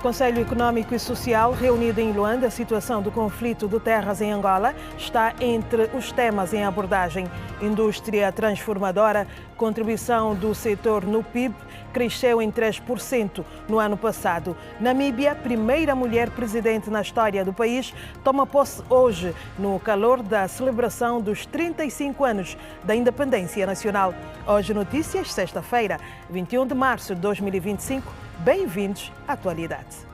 Conselho Econômico e Social, reunido em Luanda, a situação do conflito de terras em Angola está entre os temas em abordagem. Indústria transformadora, contribuição do setor no PIB, cresceu em 3% no ano passado. Namíbia, primeira mulher presidente na história do país, toma posse hoje, no calor da celebração dos 35 anos da independência nacional. Hoje Notícias, sexta-feira, 21 de março de 2025. Bem-vindos à Atualidade.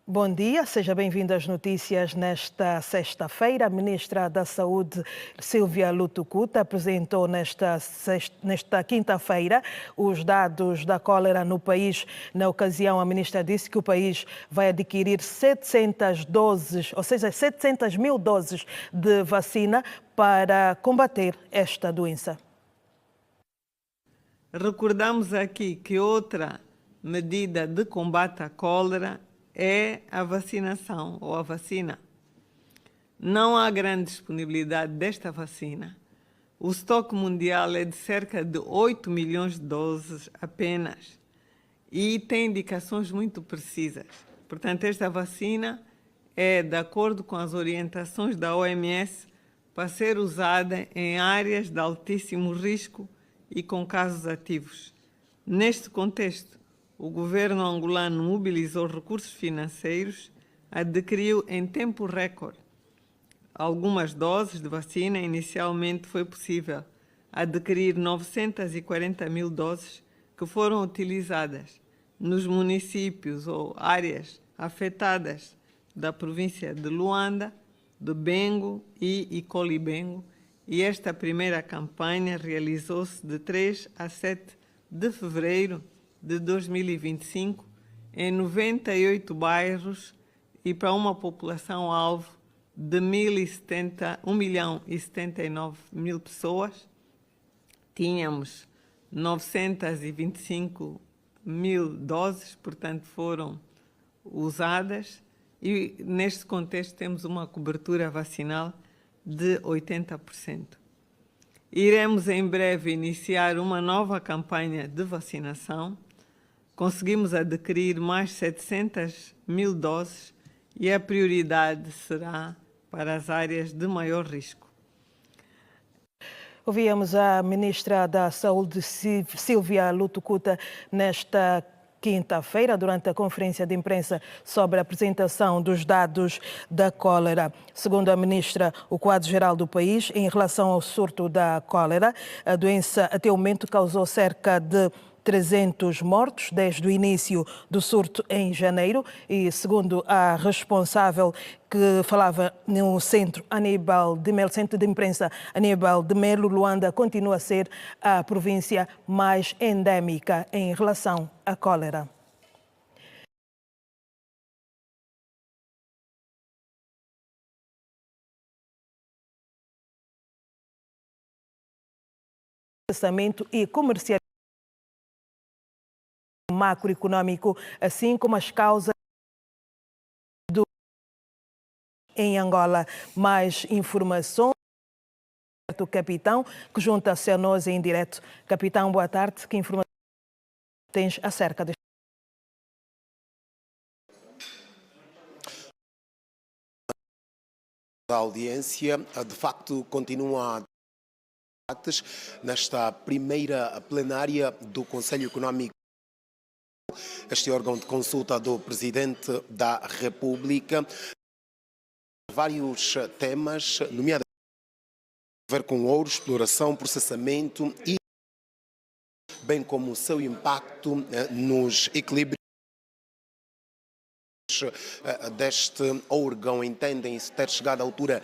Bom dia, seja bem-vindo às notícias nesta sexta-feira. A Ministra da Saúde, Sílvia Lutucuta, apresentou nesta quinta-feira os dados da cólera no país. Na ocasião, a Ministra disse que o país vai adquirir 700 doses, ou seja, 700 mil doses de vacina para combater esta doença. Recordamos aqui que outra medida de combate à cólera é a vacinação ou a vacina. Não há grande disponibilidade desta vacina. O estoque mundial é de cerca de 8 milhões de doses apenas e tem indicações muito precisas. Portanto, esta vacina é de acordo com as orientações da OMS para ser usada em áreas de altíssimo risco e com casos ativos. Neste contexto, o governo angolano mobilizou recursos financeiros, adquiriu em tempo recorde algumas doses de vacina. Inicialmente foi possível adquirir 940 mil doses que foram utilizadas nos municípios ou áreas afetadas da província de Luanda, de Bengo e Icolibengo, e esta primeira campanha realizou-se de 3 a 7 de fevereiro de 2025 em 98 bairros e para uma população-alvo de 1.079.000 pessoas. Tínhamos 925 mil doses, portanto, foram usadas, e neste contexto temos uma cobertura vacinal de 80%. Iremos em breve iniciar uma nova campanha de vacinação. Conseguimos adquirir mais 700 mil doses e a prioridade será para as áreas de maior risco. Ouvíamos a Ministra da Saúde, Sílvia Lutucuta, nesta quinta-feira, durante a conferência de imprensa sobre a apresentação dos dados da cólera. Segundo a ministra, o quadro geral do país, em relação ao surto da cólera, a doença até o momento causou cerca de 300 mortos desde o início do surto em janeiro, e segundo a responsável que falava no Centro de Imprensa Aníbal de Melo, Luanda continua a ser a província mais endémica em relação à cólera. Processamento e comercialização macroeconômico, assim como as causas em Angola. Mais informações do capitão, que junta-se a nós em direto. Capitão, boa tarde. Que informações tens acerca deste? A audiência, de facto, continua nesta primeira plenária do Conselho Econômico, este órgão de consulta do Presidente da República. Vários temas, nomeadamente a ver com ouro, exploração, processamento e bem como o seu impacto nos equilíbrios deste órgão. Entendem-se ter chegado à altura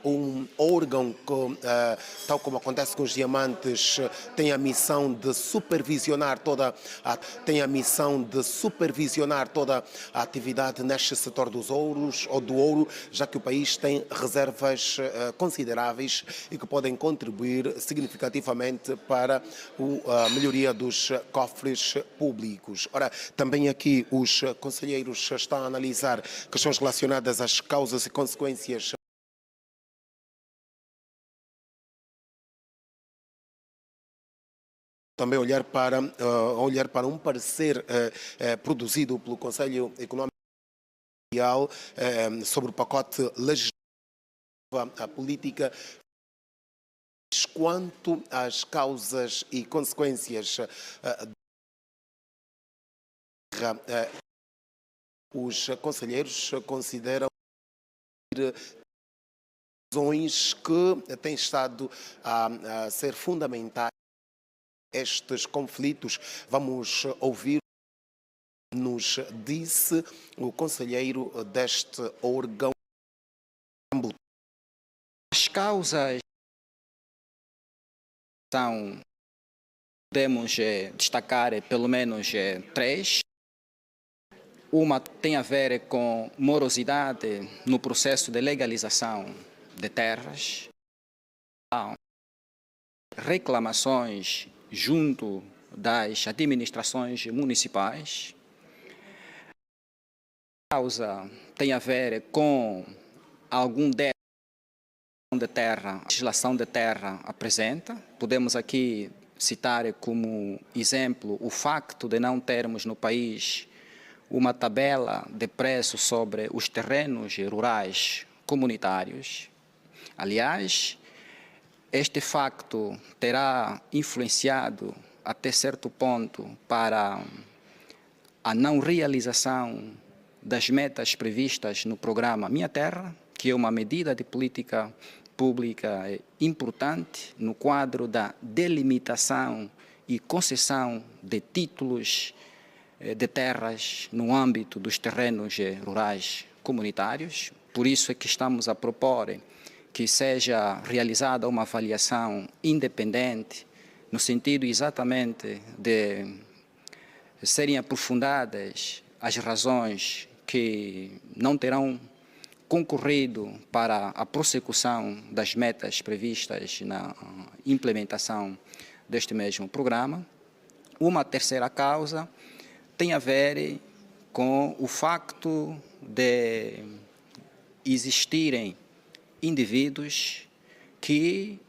um órgão que, tal como acontece com os diamantes, tem a missão de supervisionar toda a atividade neste setor dos ouros ou do ouro, já que o país tem reservas consideráveis e que podem contribuir significativamente para a melhoria dos cofres públicos. Ora, também aqui os conselheiros estão a analisar questões relacionadas às causas e consequências também olhar para um parecer produzido pelo Conselho Econômico e Social sobre o pacote legislativo à política quanto às causas e consequências os conselheiros consideram razões que têm estado a ser fundamentais estes conflitos. Vamos ouvir, nos disse o conselheiro deste órgão. As causas são, podemos destacar pelo menos três. Uma tem a ver com morosidade no processo de legalização de terras, reclamações junto das administrações municipais. A causa tem a ver com algum déficit de terra, a legislação de terra apresenta. Podemos aqui citar como exemplo o facto de não termos no país uma tabela de preços sobre os terrenos rurais comunitários. Aliás, este facto terá influenciado até certo ponto para a não realização das metas previstas no programa Minha Terra, que é uma medida de política pública importante no quadro da delimitação e concessão de títulos de terras no âmbito dos terrenos rurais comunitários. Por isso é que estamos a propor que seja realizada uma avaliação independente, no sentido exatamente de serem aprofundadas as razões que não terão concorrido para a prossecução das metas previstas na implementação deste mesmo programa. Uma terceira causa tem a ver com o facto de existirem indivíduos que,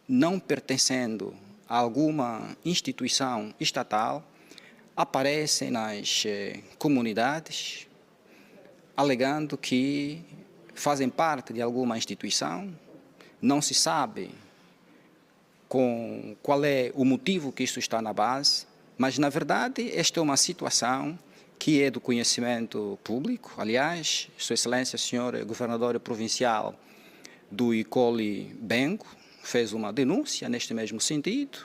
não pertencendo a alguma instituição estatal, aparecem nas comunidades alegando que fazem parte de alguma instituição, não se sabe qual é o motivo que isto está na base, mas, na verdade, esta é uma situação que é do conhecimento público. Aliás, Sua Excelência, Senhor Governador Provincial do Icole Bengo, fez uma denúncia neste mesmo sentido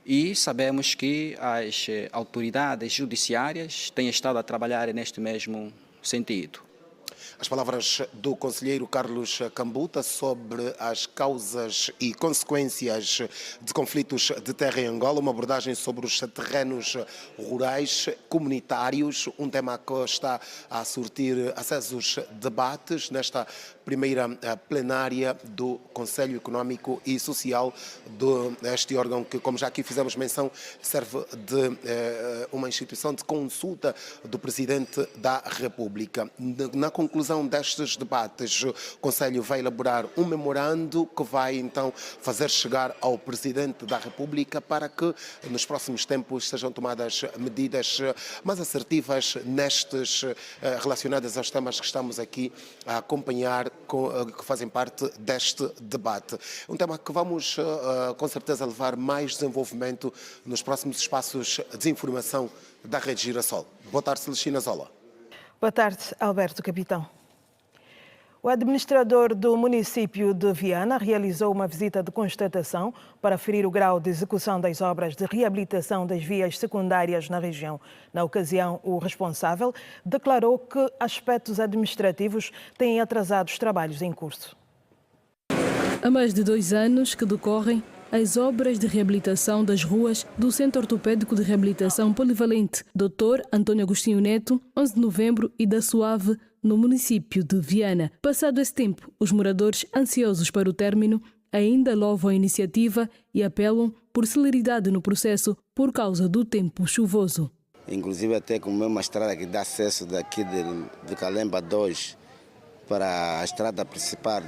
e sabemos que as autoridades judiciárias têm estado a trabalhar neste mesmo sentido. As palavras do conselheiro Carlos Cambuta sobre as causas e consequências de conflitos de terra em Angola, uma abordagem sobre os terrenos rurais comunitários, um tema que está a surtir acesos debates nesta primeira plenária do Conselho Econômico e Social deste órgão que, como já aqui fizemos menção, serve de uma instituição de consulta do Presidente da República. Na conclusão destes debates, o Conselho vai elaborar um memorando que vai então fazer chegar ao Presidente da República para que nos próximos tempos sejam tomadas medidas mais assertivas nestes relacionadas aos temas que estamos aqui a acompanhar, que fazem parte deste debate. Um tema que vamos com certeza levar mais desenvolvimento nos próximos espaços de informação da Rede Girassol. Boa tarde, Celestina Zola. Boa tarde, Alberto Capitão. O administrador do município de Viana realizou uma visita de constatação para aferir o grau de execução das obras de reabilitação das vias secundárias na região. Na ocasião, o responsável declarou que aspectos administrativos têm atrasado os trabalhos em curso. Há mais de 2 anos que decorrem as obras de reabilitação das ruas do Centro Ortopédico de Reabilitação Polivalente Dr. Antônio Agostinho Neto, 11 de novembro, e da Suave, no município de Viana. Passado esse tempo, os moradores, ansiosos para o término, ainda louvam a iniciativa e apelam por celeridade no processo por causa do tempo chuvoso. Inclusive até com uma estrada que dá acesso daqui de Calemba 2 para a estrada principal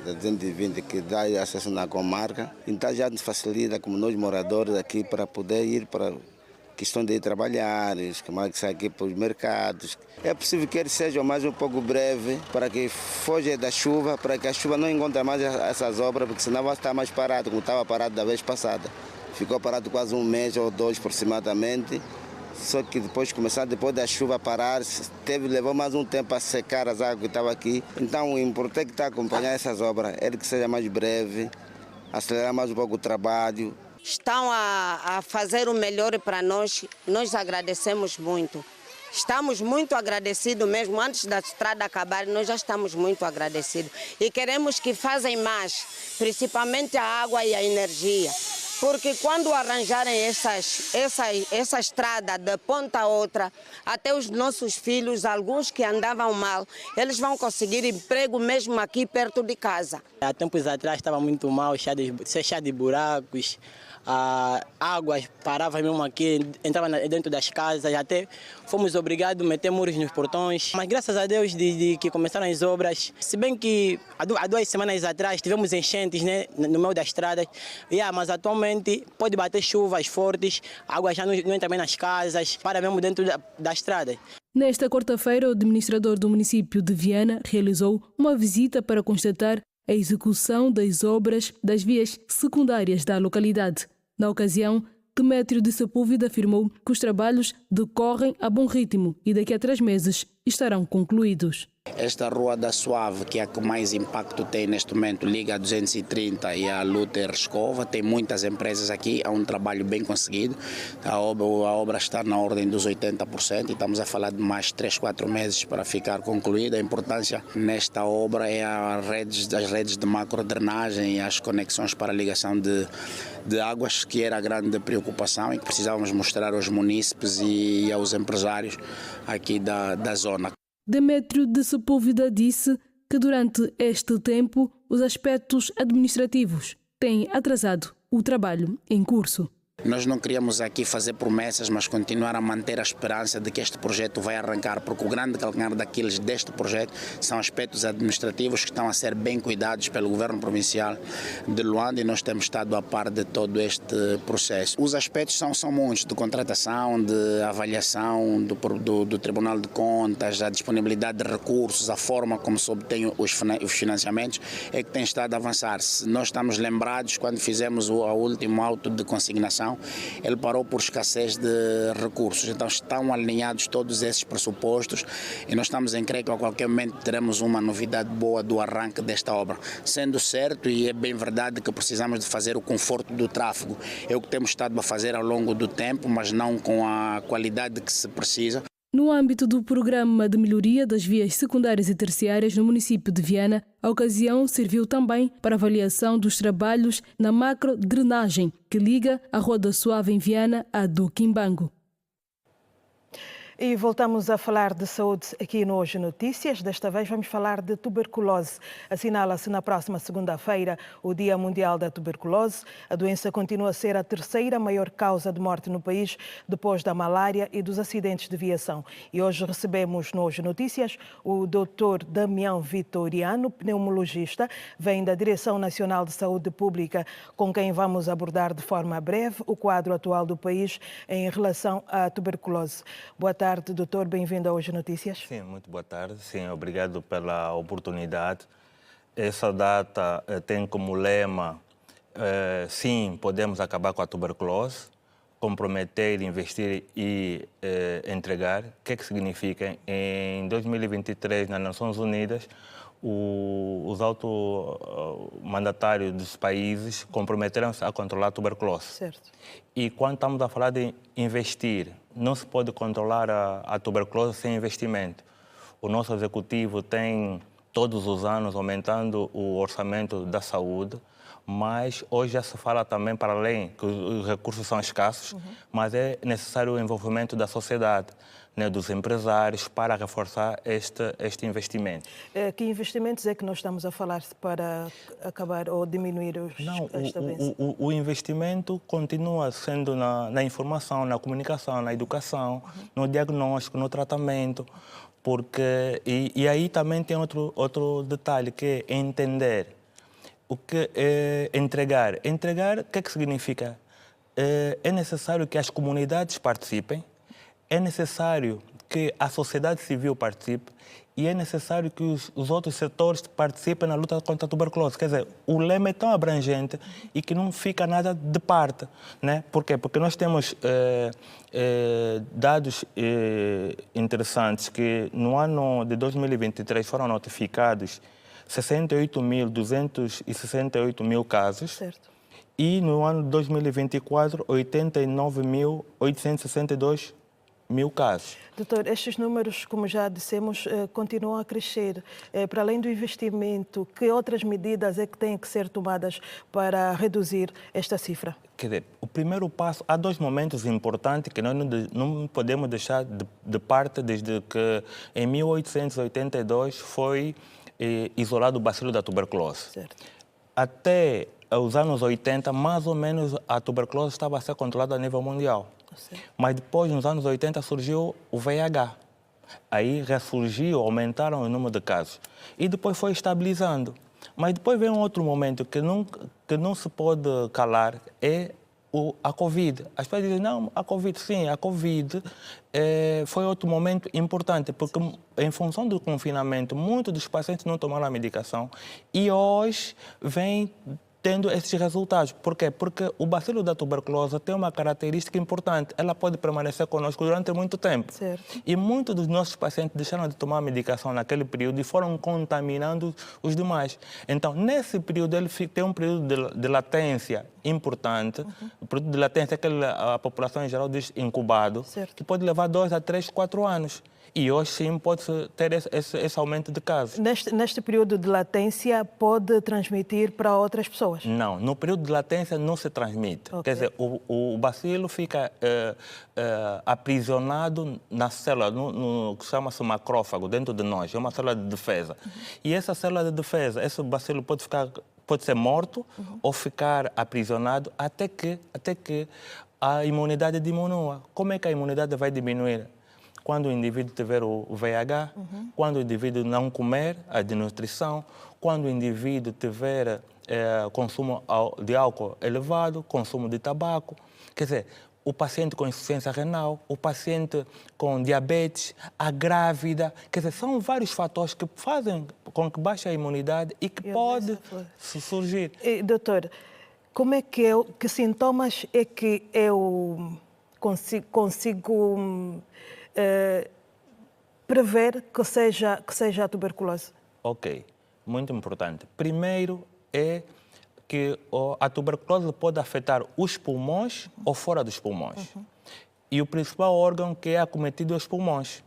da 220 que dá acesso na comarca. Então já nos facilita como nós moradores aqui para poder ir para questão de ir trabalhar, os camaradas que saem aqui para os mercados. É possível que ele seja mais um pouco breve para que foge da chuva, para que a chuva não encontre mais essas obras, porque senão vai estar mais parado, como estava parado da vez passada. Ficou parado quase 1 mês ou 2 aproximadamente. Só que depois da chuva parar, levou mais um tempo a secar as águas que estavam aqui. Então o importante é que está a acompanhar essas obras, é que seja mais breve, acelerar mais um pouco o trabalho. Estão a fazer o melhor para nós, nós agradecemos muito. Estamos muito agradecidos mesmo, antes da estrada acabar, nós já estamos muito agradecidos. E queremos que façam mais, principalmente a água e a energia. Porque quando arranjarem essa estrada de ponta a outra, até os nossos filhos, alguns que andavam mal, eles vão conseguir emprego mesmo aqui perto de casa. Há tempos atrás estava muito mal, cheio de buracos, águas paravam mesmo aqui, entravam dentro das casas, até fomos obrigados a meter muros nos portões. Mas graças a Deus de que começaram as obras, se bem que há 2 semanas atrás tivemos enchentes, né, no meio das estradas, mas atualmente pode bater chuvas fortes, a água já não entra bem nas casas, para mesmo dentro da estrada. Nesta quarta-feira, o administrador do município de Viana realizou uma visita para constatar a execução das obras das vias secundárias da localidade. Na ocasião, Demétrio de Sepúlveda afirmou que os trabalhos decorrem a bom ritmo e daqui a 3 meses estarão concluídos. Esta rua da Suave, que é a que mais impacto tem neste momento, liga a 230 e a Luther Escova, tem muitas empresas aqui, há um trabalho bem conseguido, a obra está na ordem dos 80% e estamos a falar de mais 3, 4 meses para ficar concluída. A importância nesta obra é as redes de macrodrenagem e as conexões para a ligação de águas, que era a grande preocupação e que precisávamos mostrar aos munícipes e aos empresários aqui da zona. Demétrio de Sepúlveda disse que durante este tempo os aspectos administrativos têm atrasado o trabalho em curso. Nós não queríamos aqui fazer promessas, mas continuar a manter a esperança de que este projeto vai arrancar, porque o grande calcanhar daqueles deste projeto são aspectos administrativos que estão a ser bem cuidados pelo governo provincial de Luanda e nós temos estado a par de todo este processo. Os aspectos são muitos, de contratação, de avaliação do Tribunal de Contas, a disponibilidade de recursos, a forma como se obtém os financiamentos é que tem estado a avançar. Nós estamos lembrados quando fizemos o último auto de consignação, ele parou por escassez de recursos, então estão alinhados todos esses pressupostos e nós estamos em crer que a qualquer momento teremos uma novidade boa do arranque desta obra. Sendo certo, e é bem verdade que precisamos de fazer o conforto do tráfego, é o que temos estado a fazer ao longo do tempo, mas não com a qualidade que se precisa. No âmbito do programa de melhoria das vias secundárias e terciárias no município de Viana, a ocasião serviu também para avaliação dos trabalhos na macrodrenagem que liga a Rua da Suave em Viana à do Quimbango. E voltamos a falar de saúde aqui no Hoje Notícias. Desta vez vamos falar de tuberculose. Assinala-se na próxima segunda-feira o Dia Mundial da Tuberculose. A doença continua a ser a 3ª maior causa de morte no país, depois da malária e dos acidentes de viação. E hoje recebemos no Hoje Notícias o Dr. Damião Vitoriano, pneumologista, vem da Direção Nacional de Saúde Pública, com quem vamos abordar de forma breve o quadro atual do país em relação à tuberculose. Boa tarde, doutor. Bem-vindo a Hoje Notícias. Sim, muito boa tarde. Sim, obrigado pela oportunidade. Essa data tem como lema, sim, podemos acabar com a tuberculose, comprometer, investir e entregar. O que significa? Em 2023, nas Nações Unidas, os mandatários dos países comprometeram-se a controlar a tuberculose. Certo. E quando estamos a falar de investir, não se pode controlar a tuberculose sem investimento. O nosso executivo tem todos os anos aumentando o orçamento da saúde, mas hoje já se fala também, para além, que os recursos são escassos, mas é necessário o envolvimento da sociedade, né, dos empresários, para reforçar este investimento. Que investimentos é que nós estamos a falar para acabar ou diminuir esta doença? O investimento continua sendo na informação, na comunicação, na educação, no diagnóstico, no tratamento, porque e aí também tem outro detalhe, que é entender o que é entregar. Entregar, o que é que significa? É necessário que as comunidades participem, é necessário que a sociedade civil participe e é necessário que os outros setores participem na luta contra a tuberculose. Quer dizer, o lema é tão abrangente e que não fica nada de parte, né? Por quê? Porque nós temos dados interessantes que no ano de 2023 foram notificados 68.268 casos. Certo. E no ano de 2024, 89.862 casos. Doutor, estes números, como já dissemos, continuam a crescer. Para além do investimento, que outras medidas é que têm que ser tomadas para reduzir esta cifra? Quer dizer, o primeiro passo, há dois momentos importantes que nós não podemos deixar de parte, desde que em 1882 foi isolado o bacilo da tuberculose. Certo. Até os anos 80, mais ou menos, a tuberculose estava a ser controlada a nível mundial. Mas depois, nos anos 80, surgiu o VIH. Aí ressurgiu, aumentaram o número de casos. E depois foi estabilizando. Mas depois vem um outro momento que não se pode calar, é a Covid. As pessoas dizem, não, a Covid, sim, a Covid foi outro momento importante, porque em função do confinamento, muitos dos pacientes não tomaram a medicação e hoje vem tendo esses resultados. Por quê? Porque o bacilo da tuberculose tem uma característica importante. Ela pode permanecer conosco durante muito tempo. Certo. E muitos dos nossos pacientes deixaram de tomar a medicação naquele período e foram contaminando os demais. Então, nesse período, ele tem um período de latência importante. O período de latência é aquele a população em geral diz incubado, certo, que pode levar 2 a 3, 4 anos. E hoje sim pode-se ter esse aumento de casos. Neste período de latência pode transmitir para outras pessoas? Não, no período de latência não se transmite. Okay. Quer dizer, o bacilo fica aprisionado na célula, no que chama-se macrófago, dentro de nós. É uma célula de defesa. E essa célula de defesa, esse bacilo pode ser morto ou ficar aprisionado até que a imunidade diminua. Como é que a imunidade vai diminuir? Quando o indivíduo tiver o VIH, quando o indivíduo não comer, a desnutrição, quando o indivíduo tiver consumo de álcool elevado, consumo de tabaco. Quer dizer, o paciente com insuficiência renal, o paciente com diabetes, a grávida. Quer dizer, são vários fatores que fazem com que baixe a imunidade e que pode surgir. Doutor, como é que sintomas é que eu consigo prever que seja a tuberculose? Ok, muito importante. Primeiro é que a tuberculose pode afetar os pulmões ou fora dos pulmões. E o principal órgão que é acometido é os pulmões.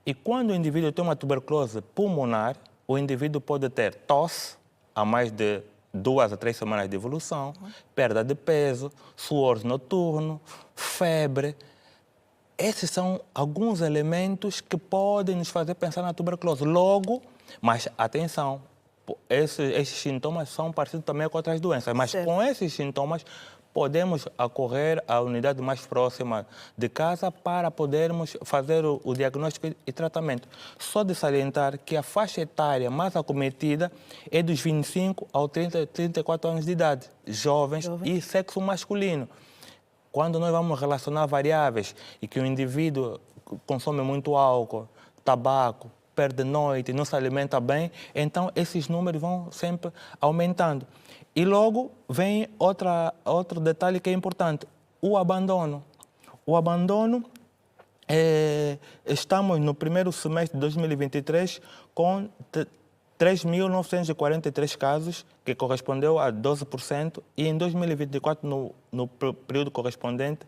E quando o indivíduo tem uma tuberculose pulmonar, o indivíduo pode ter tosse há mais de 2 a 3 semanas de evolução, perda de peso, suor noturno, febre. Esses são alguns elementos que podem nos fazer pensar na tuberculose. Logo, mas atenção, esses sintomas são parecidos também com outras doenças, mas certo, com esses sintomas podemos acorrer à unidade mais próxima de casa para podermos fazer o diagnóstico e tratamento. Só de salientar que a faixa etária mais acometida é dos 25 aos 34 anos de idade, jovens e sexo masculino. Quando nós vamos relacionar variáveis e que o indivíduo consome muito álcool, tabaco, perde noite, não se alimenta bem, então esses números vão sempre aumentando. E logo vem outro detalhe que é importante, o abandono. O abandono, estamos no primeiro semestre de 2023 com 3.943 casos, que correspondeu a 12%, e em 2024, no período correspondente,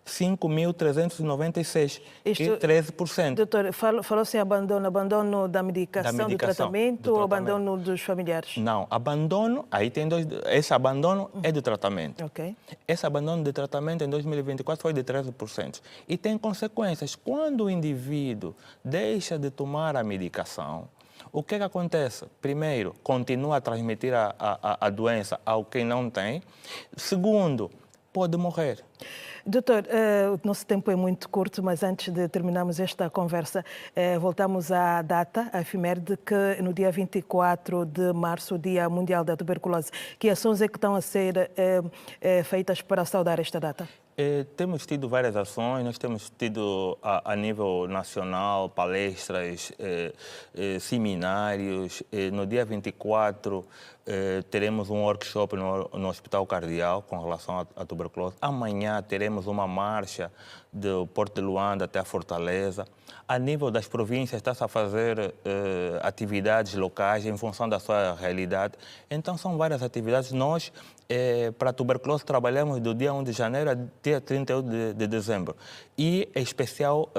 5.396, que é 13%. Doutor, falou-se em abandono da medicação, do tratamento ou abandono dos familiares? Não, abandono, aí tem dois, esse abandono é de tratamento. Ok. Esse abandono de tratamento em 2024 foi de 13%. E tem consequências. Quando o indivíduo deixa de tomar a medicação, o que acontece? Primeiro, continua a transmitir a doença ao quem não tem. Segundo, pode morrer. Doutor, o nosso tempo é muito curto, mas antes de terminarmos esta conversa, voltamos à data, a efeméride, que no dia 24 de março, o Dia Mundial da Tuberculose. Que ações é que estão a ser feitas para saudar esta data? Temos tido várias ações, nós temos tido a nível nacional palestras, seminários. No dia 24 teremos um workshop no Hospital Cardeal com relação à tuberculose. Amanhã teremos uma marcha do Porto de Luanda até a Fortaleza. A nível das províncias está-se a fazer atividades locais em função da sua realidade. Então são várias atividades. Nós, para a tuberculose, trabalhamos do dia 1 de janeiro ao dia 31 de dezembro. E é especial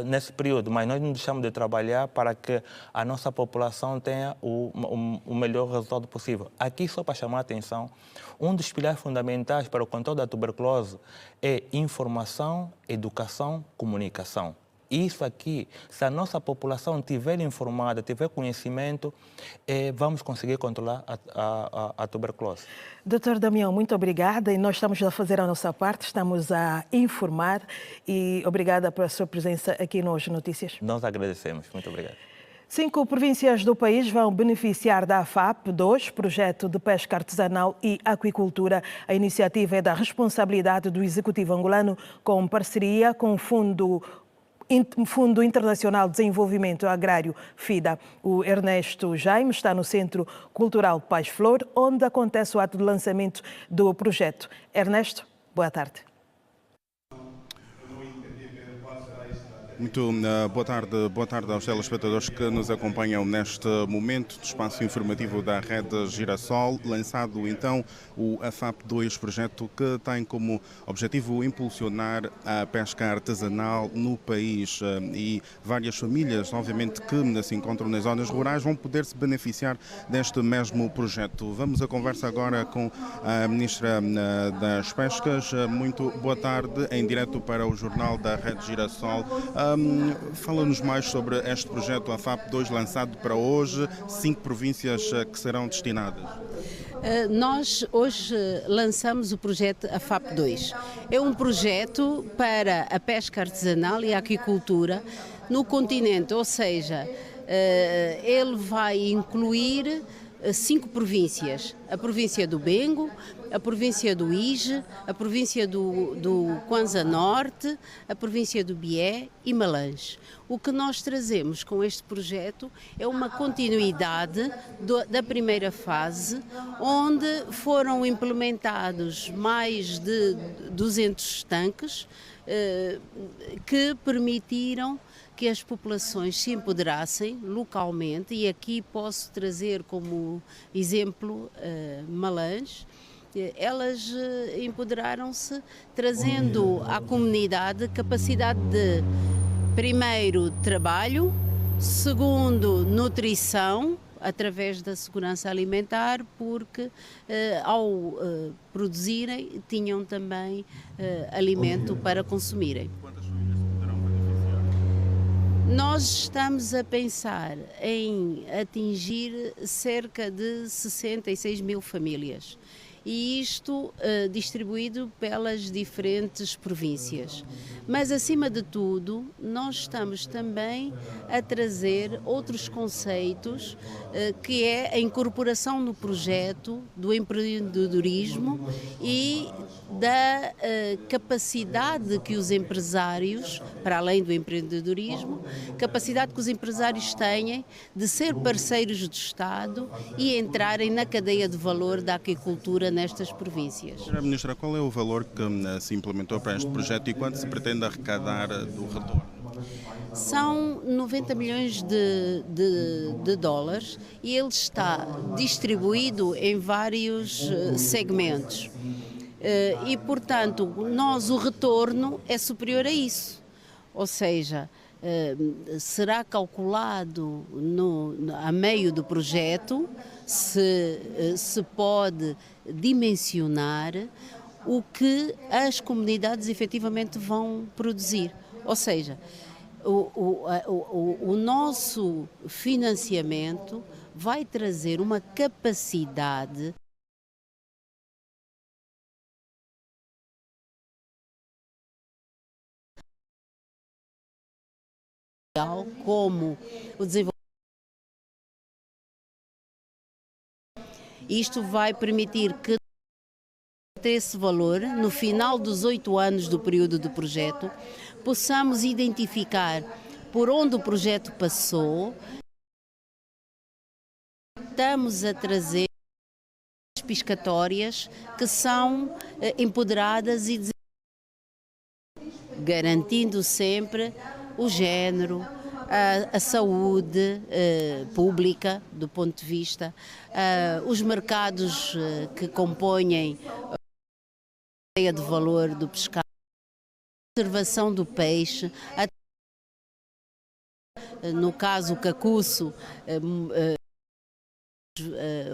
nesse período, mas nós não deixamos de trabalhar para que a nossa população tenha o melhor resultado possível. Aqui, só para chamar a atenção, um dos pilares fundamentais para o controle da tuberculose é informação, educação, comunicação. Isso aqui, se a nossa população estiver informada, tiver conhecimento, vamos conseguir controlar a tuberculose. Doutor Damião, muito obrigada. E nós estamos a fazer a nossa parte, estamos a informar. E obrigada pela sua presença aqui no Hoje Notícias. Nós agradecemos. Muito obrigado. 5 províncias do país vão beneficiar da FAP2, Projeto de Pesca Artesanal e Aquicultura. A iniciativa é da responsabilidade do Executivo angolano, com parceria com o Fundo Internacional de Desenvolvimento Agrário, FIDA. O Ernesto Jaime está no Centro Cultural Paz Flor, onde acontece o ato de lançamento do projeto. Ernesto, boa tarde. Muito boa tarde aos telespectadores que nos acompanham neste momento do espaço informativo da Rede Girassol, lançado então o AFAP2, projeto que tem como objetivo impulsionar a pesca artesanal no país, e várias famílias, obviamente, que se encontram nas zonas rurais vão poder se beneficiar deste mesmo projeto. Vamos à conversa agora com a Ministra das Pescas. Muito boa tarde, em direto para o Jornal da Rede Girassol. Fala-nos mais sobre este projeto, a FAP2, lançado para hoje, 5 províncias que serão destinadas. Nós hoje lançamos o projeto AFAP2. É um projeto para a pesca artesanal e a aquicultura no continente, ou seja, ele vai incluir 5 províncias: a província do Bengo, a província do Ije, a província do Kwanza Norte, a província do Bié e Malange. O que nós trazemos com este projeto é uma continuidade da primeira fase, onde foram implementados mais de 200 tanques que permitiram que as populações se empoderassem localmente, e aqui posso trazer como exemplo Malange. Elas empoderaram-se trazendo à comunidade capacidade de, primeiro, trabalho, segundo, nutrição, através da segurança alimentar, porque ao produzirem tinham também alimento para consumirem. Nós estamos a pensar em atingir cerca de 66 mil famílias, e isto distribuído pelas diferentes províncias. Mas, acima de tudo, nós estamos também a trazer outros conceitos, que é a incorporação no projeto do empreendedorismo e da capacidade que os empresários, para além do empreendedorismo, capacidade que os empresários têm de ser parceiros do Estado e entrarem na cadeia de valor da aquicultura nestas províncias. Senhora Ministra, qual é o valor que se implementou para este projeto e quanto se pretende arrecadar do retorno? São 90 milhões de dólares e ele está distribuído em vários segmentos. E, portanto, o retorno é superior a isso. Ou seja, será calculado a meio do projeto se pode dimensionar o que as comunidades efetivamente vão produzir. Ou seja, o nosso financiamento vai trazer uma capacidade como o desenvolvimento. Isto vai permitir que esse valor, no final dos 8 anos do período do projeto, possamos identificar por onde o projeto passou. Estamos a trazer piscatórias que são empoderadas e garantindo sempre o género, a saúde pública, do ponto de vista, os mercados que compõem a cadeia de valor do pescado, a conservação do peixe, no caso o cacuço,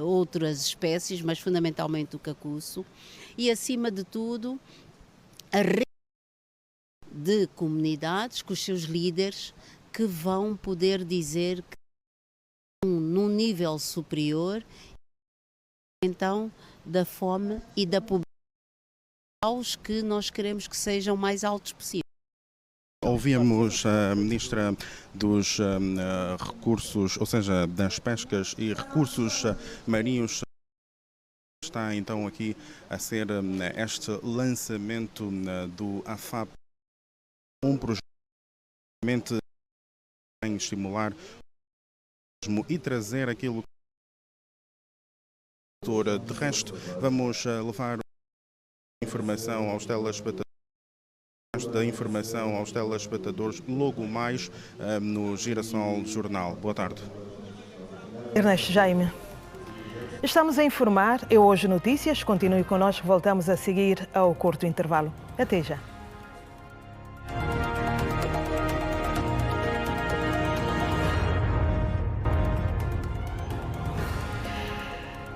outras espécies, mas fundamentalmente o cacuço, e acima de tudo a rede de comunidades com os seus líderes que vão poder dizer que estão num nível superior, então, da fome e da pobreza, aos que nós queremos que sejam mais altos possível. Ouvíamos a Ministra dos Recursos, ou seja, das Pescas e Recursos Marinhos. Está então aqui a ser este lançamento do AFAP, um projeto que vai estimular e trazer aquilo que de resto vamos levar informação aos telespectadores logo mais no Girassol Jornal. Boa tarde. Ernesto Jaime. Estamos a informar, eu Hoje Notícias. Continue connosco, voltamos a seguir ao curto intervalo. Até já.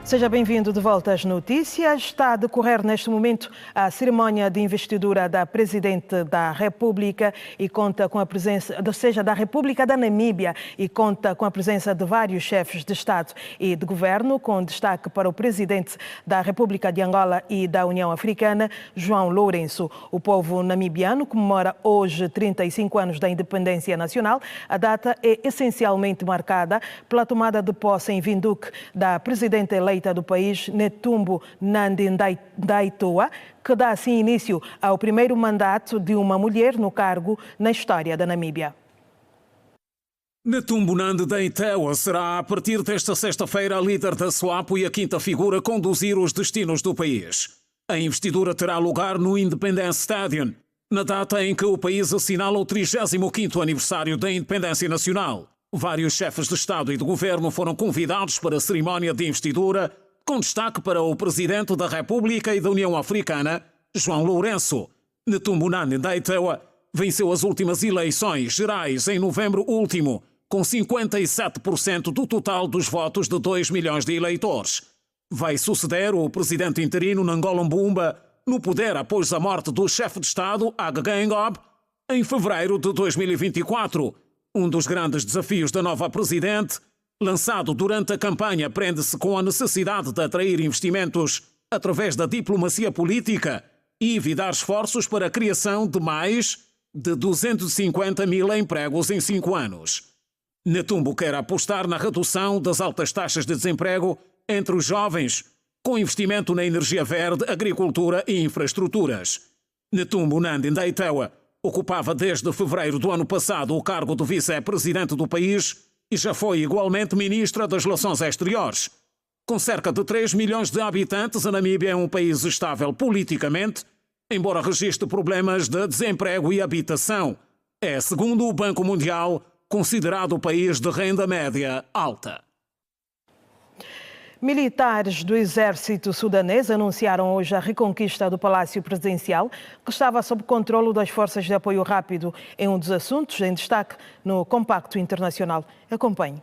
Seja bem-vindo de volta às notícias. Está a decorrer neste momento a cerimónia de investidura da Presidente da República e conta com a presença, ou seja, da República da Namíbia, e conta com a presença de vários chefes de Estado e de Governo, com destaque para o Presidente da República de Angola e da União Africana, João Lourenço. O povo namibiano comemora hoje 35 anos da independência nacional. A data é essencialmente marcada pela tomada de posse em Windhoek da Presidente eleita do país, Netumbo Nandi-Ndaitwah, que dá assim início ao primeiro mandato de uma mulher no cargo na história da Namíbia. Netumbo Nandi-Ndaitwah será, a partir desta sexta-feira, a líder da SWAPO e a quinta figura a conduzir os destinos do país. A investidura terá lugar no Independence Stadium, na data em que o país assinala o 35º aniversário da independência nacional. Vários chefes de Estado e de Governo foram convidados para a cerimónia de investidura, com destaque para o Presidente da República e da União Africana, João Lourenço. Netumbo Nandi-Ndaitwah venceu as últimas eleições gerais em novembro último, com 57% do total dos votos de 2 milhões de eleitores. Vai suceder o presidente interino Nangolan Bumba no poder após a morte do chefe de Estado, Hage Geingob, em fevereiro de 2024. Um dos grandes desafios da nova presidente, lançado durante a campanha, prende-se com a necessidade de atrair investimentos através da diplomacia política e evitar esforços para a criação de mais de 250 mil empregos em 5 anos. Netumbo quer apostar na redução das altas taxas de desemprego entre os jovens, com investimento na energia verde, agricultura e infraestruturas. Netumbo Nandi-Ndaitwah ocupava desde fevereiro do ano passado o cargo de vice-presidente do país e já foi igualmente ministra das Relações Exteriores. Com cerca de 3 milhões de habitantes, a Namíbia é um país estável politicamente, embora registre problemas de desemprego e habitação. É, segundo o Banco Mundial, considerado o país de renda média alta. Militares do exército sudanês anunciaram hoje a reconquista do Palácio Presidencial, que estava sob controle das forças de apoio rápido, em um dos assuntos em destaque no Compacto Internacional. Acompanhe.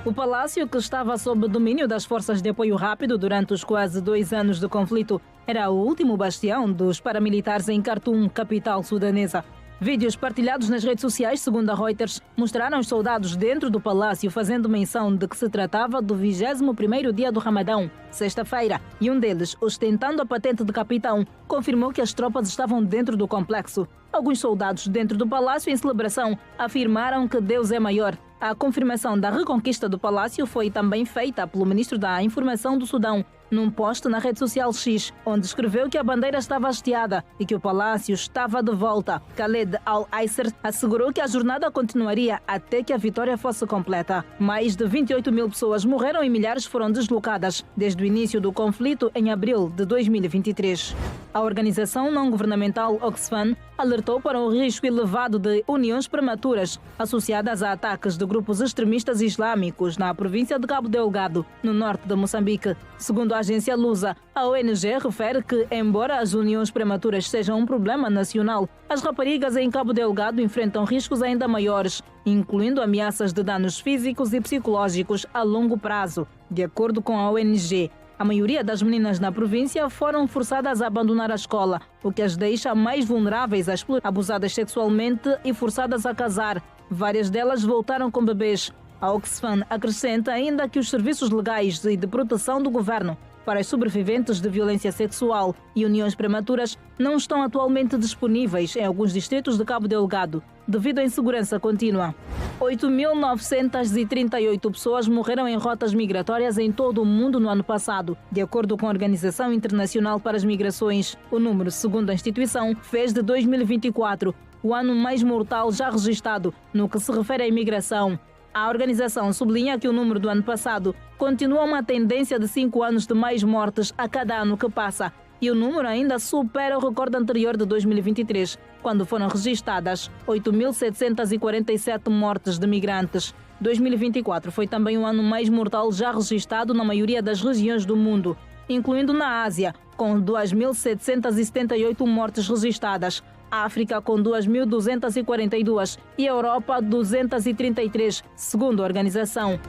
O palácio, que estava sob domínio das forças de apoio rápido durante os quase 2 anos de conflito, era o último bastião dos paramilitares em Khartoum, capital sudanesa. Vídeos partilhados nas redes sociais, segundo a Reuters, mostraram os soldados dentro do palácio fazendo menção de que se tratava do 21º dia do Ramadão, sexta-feira, e um deles, ostentando a patente de capitão, confirmou que as tropas estavam dentro do complexo. Alguns soldados dentro do palácio, em celebração, afirmaram que Deus é maior. A confirmação da reconquista do palácio foi também feita pelo ministro da Informação do Sudão, num post na rede social X, onde escreveu que a bandeira estava hasteada e que o palácio estava de volta. Khaled Al-Aisser assegurou que a jornada continuaria até que a vitória fosse completa. Mais de 28 mil pessoas morreram e milhares foram deslocadas desde o início do conflito em abril de 2023. A organização não-governamental Oxfam alertou para o risco elevado de uniões prematuras associadas a ataques de grupos extremistas islâmicos na província de Cabo Delgado, no norte de Moçambique. Segundo a agência Lusa, a ONG refere que, embora as uniões prematuras sejam um problema nacional, as raparigas em Cabo Delgado enfrentam riscos ainda maiores, incluindo ameaças de danos físicos e psicológicos a longo prazo. De acordo com a ONG, a maioria das meninas na província foram forçadas a abandonar a escola, o que as deixa mais vulneráveis a explorar, abusadas sexualmente e forçadas a casar. Várias delas voltaram com bebês. A Oxfam acrescenta ainda que os serviços legais e de proteção do governo para os sobreviventes de violência sexual e uniões prematuras não estão atualmente disponíveis em alguns distritos de Cabo Delgado, devido à insegurança contínua. 8.938 pessoas morreram em rotas migratórias em todo o mundo no ano passado, de acordo com a Organização Internacional para as Migrações. O número, segundo a instituição, fez de 2024 o ano mais mortal já registrado no que se refere à imigração. A organização sublinha que o número do ano passado continua uma tendência de 5 anos de mais mortes a cada ano que passa, e o número ainda supera o recorde anterior de 2023, quando foram registradas 8.747 mortes de migrantes. 2024 foi também o ano mais mortal já registrado na maioria das regiões do mundo, incluindo na Ásia, com 2.778 mortes registradas, a África com 2.242 e a Europa 233, segundo a organização.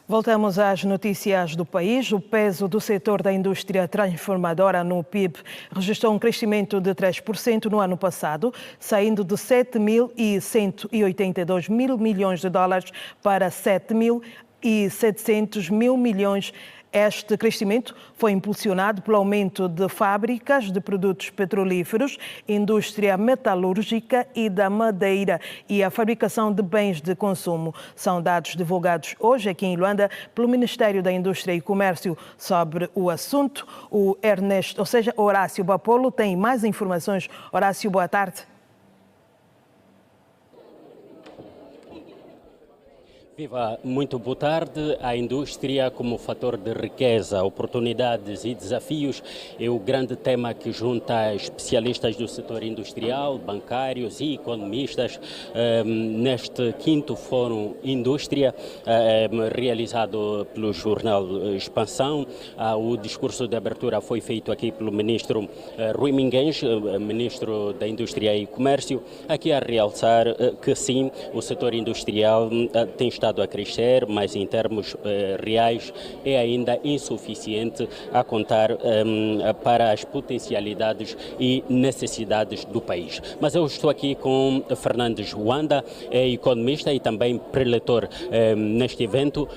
Voltamos às notícias do país. O peso do setor da indústria transformadora no PIB registrou um crescimento de 3% no ano passado, saindo de 7.182 mil milhões de dólares para 7.700 mil milhões. Este crescimento foi impulsionado pelo aumento de fábricas de produtos petrolíferos, indústria metalúrgica e da madeira e a fabricação de bens de consumo. São dados divulgados hoje aqui em Luanda pelo Ministério da Indústria e Comércio sobre o assunto. O Horácio Bapolo tem mais informações. Horácio, boa tarde. Viva, muito boa tarde. A indústria como fator de riqueza, oportunidades e desafios é o grande tema que junta especialistas do setor industrial, bancários e economistas neste 5º Fórum Indústria, realizado pelo jornal Expansão. O discurso de abertura foi feito aqui pelo ministro Rui Mingues, ministro da Indústria e Comércio, aqui a realçar que sim, o setor industrial tem estado a crescer, mas em termos reais é ainda insuficiente a contar para as potencialidades e necessidades do país. Mas eu estou aqui com Fernandes Wanda, economista e também preletor neste evento.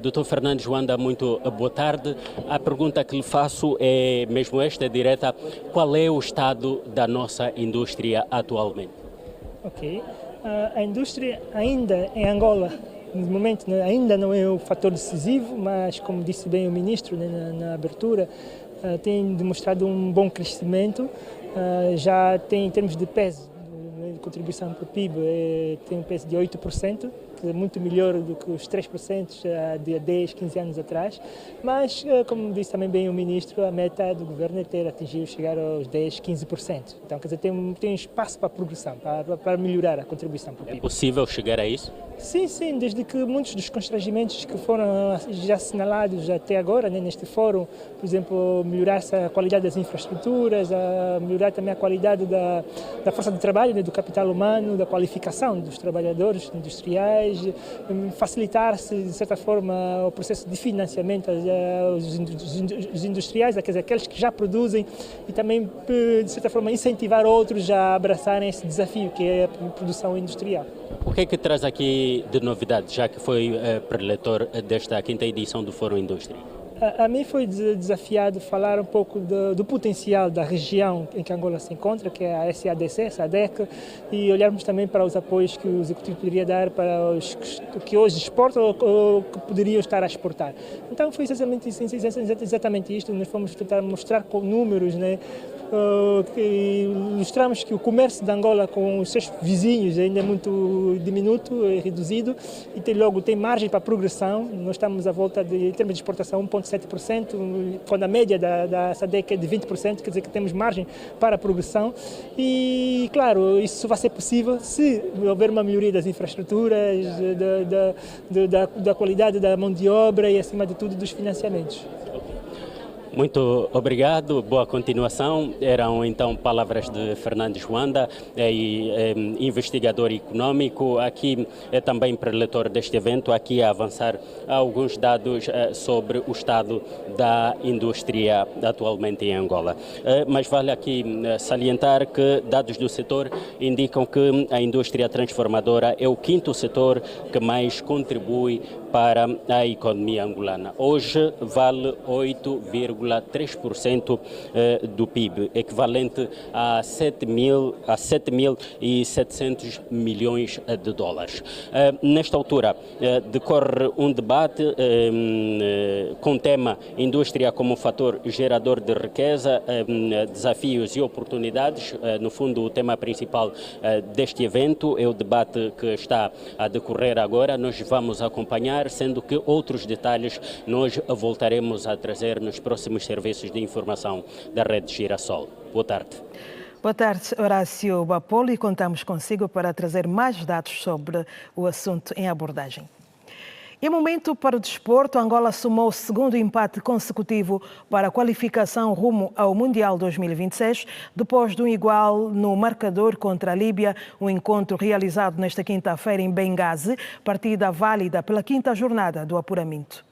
Dr. Fernandes Wanda, muito boa tarde. A pergunta que lhe faço é mesmo esta, direta: qual é o estado da nossa indústria atualmente? Ok. A indústria ainda em Angola, no momento, ainda não é o fator decisivo, mas, como disse bem o ministro na abertura, tem demonstrado um bom crescimento. Já tem, em termos de peso, de contribuição para o PIB, tem um peso de 8%, certamente muito melhor do que os 3% de 10, 15 anos atrás, mas, como disse também bem o Ministro, a meta do Governo é ter atingido chegar aos 10, 15%. Então, quer dizer, tem espaço para progressão, para melhorar a contribuição para o PIB. É possível chegar a isso? Sim, sim, desde que muitos dos constrangimentos que foram já assinalados até agora, né, neste fórum, por exemplo, melhorar a qualidade das infraestruturas, melhorar também a qualidade da força de trabalho, né, do capital humano, da qualificação dos trabalhadores industriais, facilitar-se, de certa forma, o processo de financiamento aos industriais, quer dizer, aqueles que já produzem, e também, de certa forma, incentivar outros a abraçarem esse desafio que é a produção industrial. O que é que traz aqui de novidade, já que foi preletor desta 5ª edição do Fórum Indústria? A mim foi desafiado falar um pouco do potencial da região em que Angola se encontra, que é a SADC, SADC, e olharmos também para os apoios que o Executivo poderia dar para os que hoje exportam ou que poderiam estar a exportar. Então foi exatamente isto, nós fomos tentar mostrar com números, né, que mostramos que o comércio de Angola com os seus vizinhos ainda é muito diminuto, é reduzido, e tem margem para progressão. Nós estamos à volta de, em termos de exportação, 1,7%, quando a média da SADC é de 20%, quer dizer que temos margem para a progressão. E, claro, isso vai ser possível se houver uma melhoria das infraestruturas, da qualidade da mão de obra e, acima de tudo, dos financiamentos. Muito obrigado, boa continuação. Eram então palavras de Fernandes Wanda, investigador econômico, aqui é também preletor deste evento, aqui a avançar alguns dados sobre o estado da indústria atualmente em Angola. Mas vale aqui salientar que dados do setor indicam que a indústria transformadora é o 5º setor que mais contribui para a economia angolana. Hoje vale 8,3% do PIB, equivalente a 7.700 milhões de dólares. Nesta altura decorre um debate com o tema indústria como fator gerador de riqueza, desafios e oportunidades. No fundo, o tema principal deste evento é o debate que está a decorrer agora. Nós vamos acompanhar, sendo que outros detalhes nós voltaremos a trazer nos próximos serviços de informação da Rede Girassol. Boa tarde. Boa tarde, Horácio Bapolo, e contamos consigo para trazer mais dados sobre o assunto em abordagem. E momento para o desporto, Angola somou o 2º empate consecutivo para a qualificação rumo ao Mundial 2026, depois de um igual no marcador contra a Líbia, um encontro realizado nesta quinta-feira em Benghazi, partida válida pela 5ª jornada do apuramento.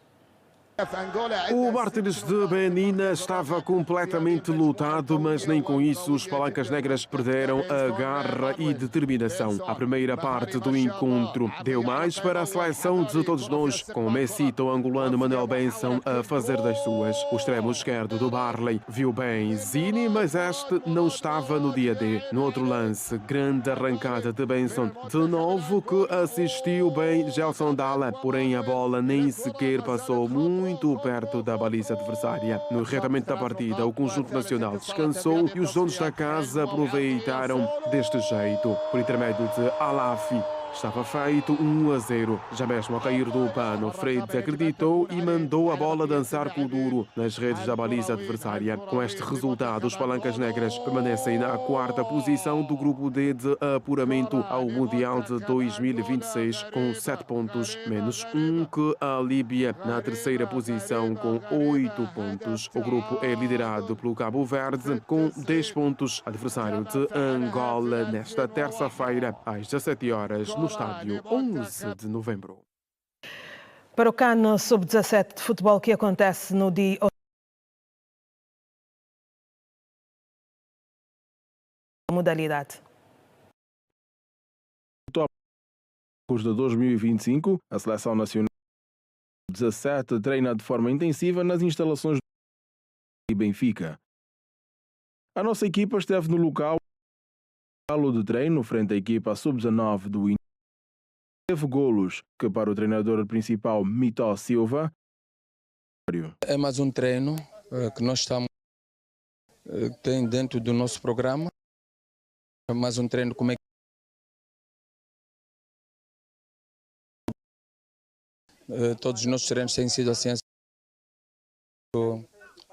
O Mártires de Benina estava completamente lutado, mas nem com isso os palancas negras perderam a garra e determinação. A primeira parte do encontro deu mais para a seleção de todos nós, com o messito angolano Manuel Benson a fazer das suas. O extremo esquerdo do Barley viu bem Zini, mas este não estava no dia D. No outro lance, grande arrancada de Benson, de novo que assistiu bem Gelson Dalla, porém a bola nem sequer passou muito perto da baliza adversária. No encerramento da partida, o conjunto nacional descansou e os donos da casa aproveitaram deste jeito. Por intermédio de Alafi, estava feito 1-0. Já mesmo a cair do pano, Freire acreditou e mandou a bola dançar com o duro nas redes da baliza adversária. Com este resultado, os palancas negras permanecem na 4ª posição do grupo D de apuramento ao Mundial de 2026, com 7 pontos, menos 1 que a Líbia, na 3ª posição com 8 pontos. O grupo é liderado pelo Cabo Verde, com 10 pontos, adversário de Angola, nesta terça-feira, às 17 horas, no estádio 11 de novembro. Para o CAN Sub-17 de futebol que acontece no dia modalidade. De 2025, a Seleção Nacional 17 treina de forma intensiva nas instalações do Benfica. A nossa equipa esteve no local de treino frente à equipa Sub-19 do Inter. Teve golos que, para o treinador principal Mitó Silva, é mais um treino que nós tem dentro do nosso programa. É mais um treino como é Todos os nossos treinos têm sido assim o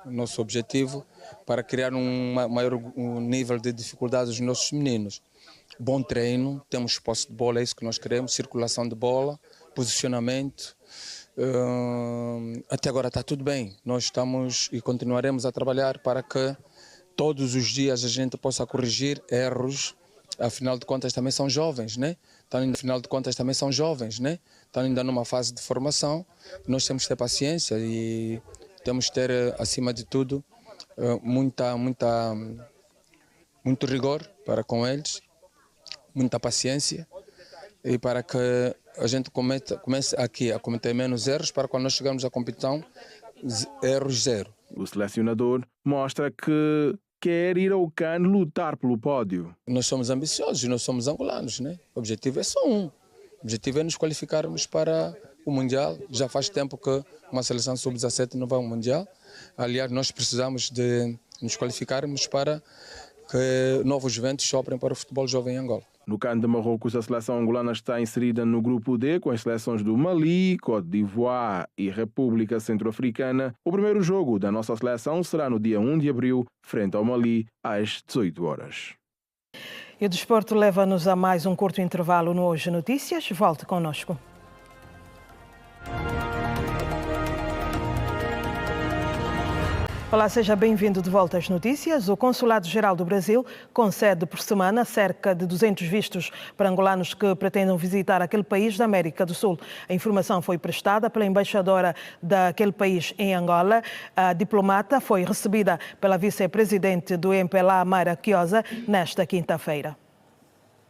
nosso objetivo para criar um maior nível de dificuldade dos nossos meninos. Bom treino, temos posse de bola, é isso que nós queremos, circulação de bola, posicionamento. Até agora está tudo bem. Nós estamos e continuaremos a trabalhar para que todos os dias a gente possa corrigir erros. Afinal de contas também são jovens, né? Estão ainda numa fase de formação. Nós temos que ter paciência e temos que ter, acima de tudo, muito rigor para com eles, muita paciência, e para que a gente comece aqui a cometer menos erros, para quando nós chegarmos à competição, erros zero. O selecionador mostra que quer ir ao CAN lutar pelo pódio. Nós somos ambiciosos, nós somos angolanos, né? O objetivo é só um. O objetivo é nos qualificarmos para o Mundial. Já faz tempo que uma seleção sub-17 não vai ao Mundial. Aliás, nós precisamos de nos qualificarmos para que novos ventos soprem para o futebol jovem em Angola. No CAN de Marrocos, a seleção angolana está inserida no grupo D com as seleções do Mali, Côte d'Ivoire e República Centro-Africana. O primeiro jogo da nossa seleção será no dia 1 de abril, frente ao Mali, às 18 horas. E o desporto leva-nos a mais um curto intervalo no Hoje Notícias. Volte connosco. Olá, seja bem-vindo de volta às notícias. O Consulado-Geral do Brasil concede por semana cerca de 200 vistos para angolanos que pretendam visitar aquele país da América do Sul. A informação foi prestada pela embaixadora daquele país em Angola. A diplomata foi recebida pela vice-presidente do MPLA, Mayra Quiosa, nesta quinta-feira.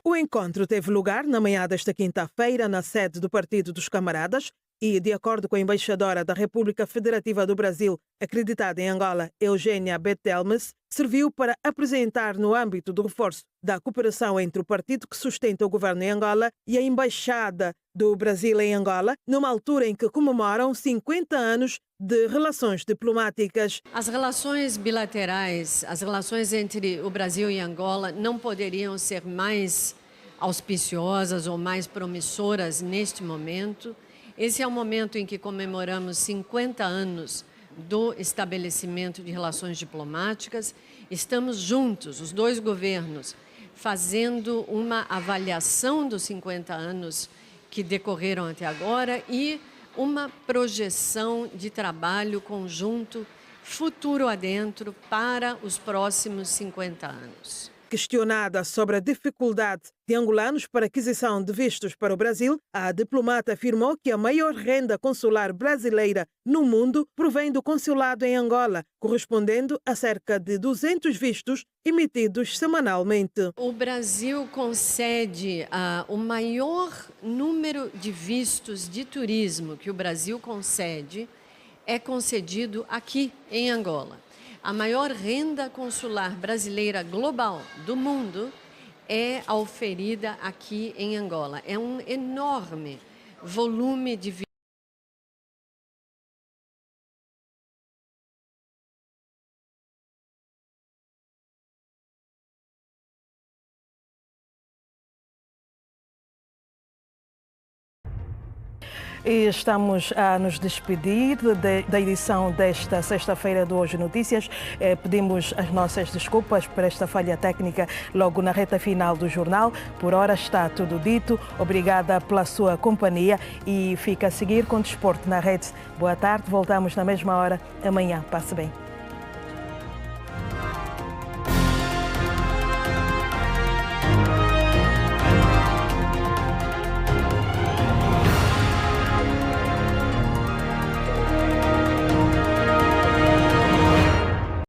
O encontro teve lugar na manhã desta quinta-feira na sede do Partido dos Camaradas e, de acordo com a embaixadora da República Federativa do Brasil, acreditada em Angola, Eugênia Betelmes, serviu para apresentar no âmbito do reforço da cooperação entre o partido que sustenta o governo em Angola e a Embaixada do Brasil em Angola, numa altura em que comemoram 50 anos de relações diplomáticas. As relações bilaterais, as relações entre o Brasil e Angola não poderiam ser mais auspiciosas ou mais promissoras neste momento. Esse é o momento em que comemoramos 50 anos do estabelecimento de relações diplomáticas. Estamos juntos, os dois governos, fazendo uma avaliação dos 50 anos que decorreram até agora e uma projeção de trabalho conjunto futuro adentro para os próximos 50 anos. Questionada sobre a dificuldade de angolanos para aquisição de vistos para o Brasil, a diplomata afirmou que a maior renda consular brasileira no mundo provém do consulado em Angola, correspondendo a cerca de 200 vistos emitidos semanalmente. O Brasil concede o maior número de vistos de turismo que o Brasil concede é concedido aqui em Angola. A maior renda consular brasileira global do mundo é oferida aqui em Angola. É um enorme volume de E estamos a nos despedir da edição desta sexta-feira do Hoje Notícias. Pedimos as nossas desculpas por esta falha técnica logo na reta final do jornal. Por hora está tudo dito. Obrigada pela sua companhia e fica a seguir com o Desporto na Rede. Boa tarde, voltamos na mesma hora amanhã. Passe bem.